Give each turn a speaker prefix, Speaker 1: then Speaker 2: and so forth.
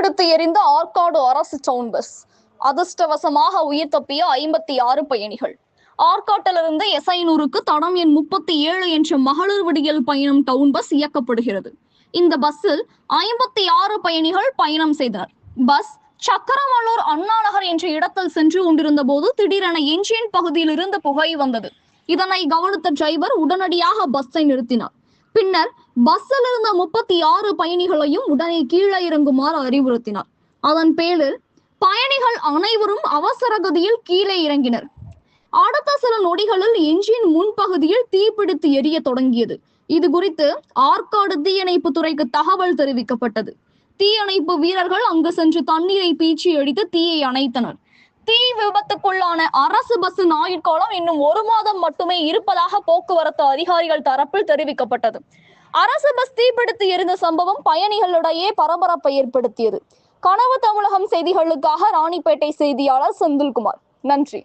Speaker 1: தீப்பிடித்து எரிந்த ஆற்காடு அரசு டவுன் பஸ். அதிர்ஷ்டவசமாக உயிர் தப்பிய 56 பயணிகள். ஆற்காட்டிலிருந்து எசைனூருக்கு தடம் எண் 37 என்ற மகளிர் விடியல் பயணம் டவுன் பஸ் இயக்கப்படுகிறது. இந்த பஸ்ஸில் 56 பயணிகள் பயணம் செய்தனர். பஸ் சக்கரவள்ளூர் அண்ணாநகர் என்ற இடத்தில் சென்று கொண்டிருந்த போது திடீரென என்ஜின் பகுதியில் இருந்து புகை வந்தது. இதனை கவனித்த டிரைவர் உடனடியாக பஸ்ஸை நிறுத்தினார். பின்னர் பஸ்ஸில் இருந்த 36 பயணிகளையும் உடனே கீழே இறங்குமாறு அறிவுறுத்தினார். அதன் பேரில் பயணிகள் அனைவரும் அவசர கதியில் கீழே இறங்கினர். அடுத்த சில நொடிகளில் என்ஜின் முன்பகுதியில் தீப்பிடித்து எரிய தொடங்கியது. இது குறித்து ஆற்காடு தீயணைப்பு துறைக்கு தகவல் தெரிவிக்கப்பட்டது. தீயணைப்பு வீரர்கள் அங்கு சென்று தண்ணீரை பீச்சி அடித்து தீயை அணைத்தனர். தீ விபத்துக்குள்ளான அரசு பஸ்ஸின் ஆயுட்காலம் இன்னும் 1 மாதம் மட்டுமே இருப்பதாக போக்குவரத்து அதிகாரிகள் தரப்பில் தெரிவிக்கப்பட்டது. அரசு பஸ் தீப்பிடித்து எரிந்த சம்பவம் பயணிகளிடையே பரபரப்பை ஏற்படுத்தியது. கனவு தமிழகம் செய்திகளுக்காக ராணிப்பேட்டை செய்தியாளர் செந்தில்குமார். நன்றி.